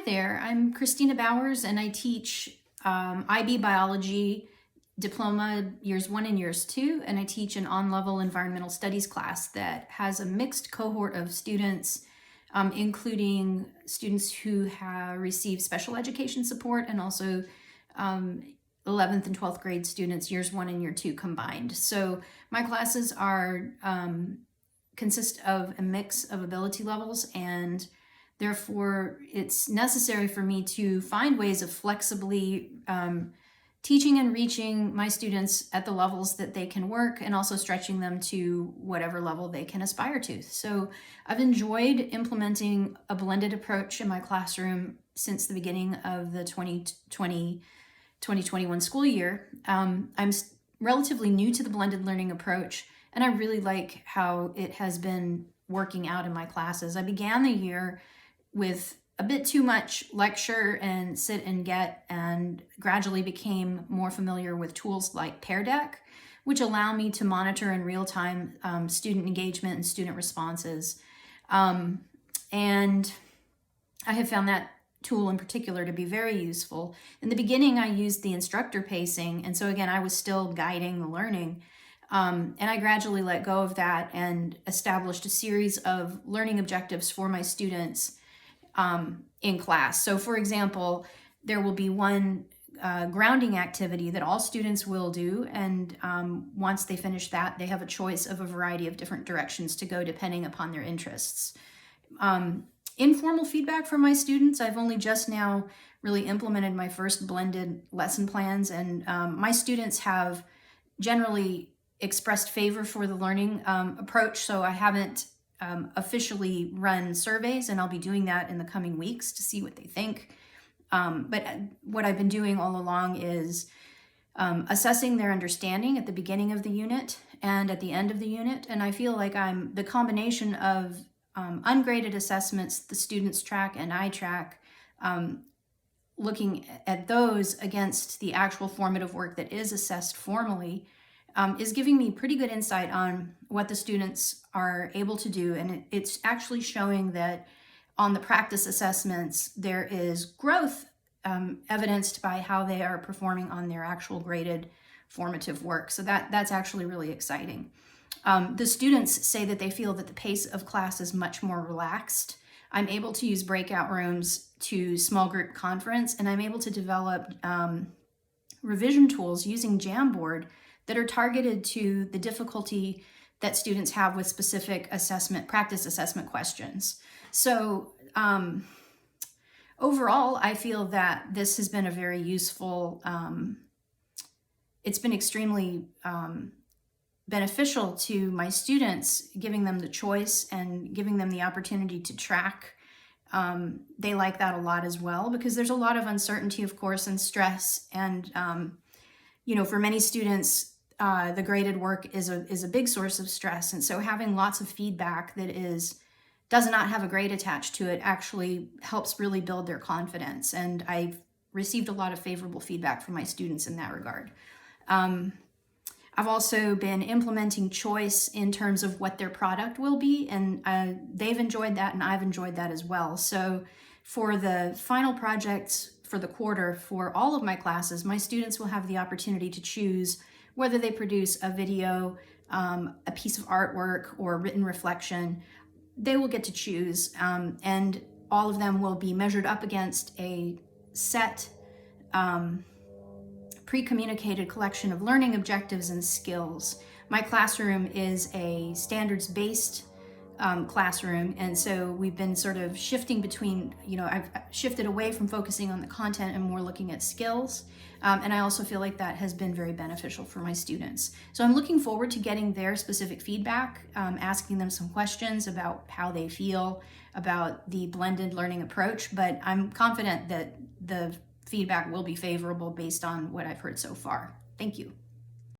there, I'm Christina Bowers and I teach IB Biology Diploma years 1 and years 2, and I teach an on-level environmental studies class that has a mixed cohort of students, including students who have received special education support and also 11th and 12th grade students, years 1 and year 2 combined. So my classes are consist of a mix of ability levels, and therefore it's necessary for me to find ways of flexibly teaching and reaching my students at the levels that they can work, and also stretching them to whatever level they can aspire to. So I've enjoyed implementing a blended approach in my classroom since the beginning of the 2020-2021 school year. I'm relatively new to the blended learning approach, and I really like how it has been working out in my classes. I began the year with a bit too much lecture and sit and get, and gradually became more familiar with tools like Pear Deck, which allow me to monitor in real time student engagement and student responses. And I have found that tool in particular to be very useful. In the beginning, I used the instructor pacing, and so again, I was still guiding the learning. And I gradually let go of that and established a series of learning objectives for my students in class. So for example, there will be one grounding activity that all students will do, and once they finish that, they have a choice of a variety of different directions to go depending upon their interests. Informal feedback from my students, I've only just now really implemented my first blended lesson plans, and my students have generally expressed favor for the learning approach, so I haven't officially run surveys, and I'll be doing that in the coming weeks to see what they think. But what I've been doing all along is assessing their understanding at the beginning of the unit and at the end of the unit, and I feel like I'm the combination of ungraded assessments the students track and I track, looking at those against the actual formative work that is assessed formally, is giving me pretty good insight on what the students are able to do. And it's actually showing that on the practice assessments, there is growth evidenced by how they are performing on their actual graded formative work. So that's actually really exciting. The students say that they feel that the pace of class is much more relaxed. I'm able to use breakout rooms to small group conference, and I'm able to develop revision tools using Jamboard that are targeted to the difficulty that students have with specific practice assessment questions. So overall, I feel that this has been a very useful, it's been extremely beneficial to my students, giving them the choice and giving them the opportunity to track. They like that a lot as well, because there's a lot of uncertainty, of course, and stress. And, for many students, the graded work is a big source of stress. And so having lots of feedback that does not have a grade attached to it actually helps really build their confidence. And I've received a lot of favorable feedback from my students in that regard. I've also been implementing choice in terms of what their product will be, and they've enjoyed that and I've enjoyed that as well. So for the final projects for the quarter for all of my classes, my students will have the opportunity to choose whether they produce a video, a piece of artwork, or written reflection. They will get to choose, and all of them will be measured up against a set pre-communicated collection of learning objectives and skills. My classroom is a standards-based classroom, and so we've been sort of shifting between, I've shifted away from focusing on the content and more looking at skills, and I also feel like that has been very beneficial for my students. So I'm looking forward to getting their specific feedback, asking them some questions about how they feel about the blended learning approach, but I'm confident that the feedback will be favorable based on what I've heard so far. Thank you.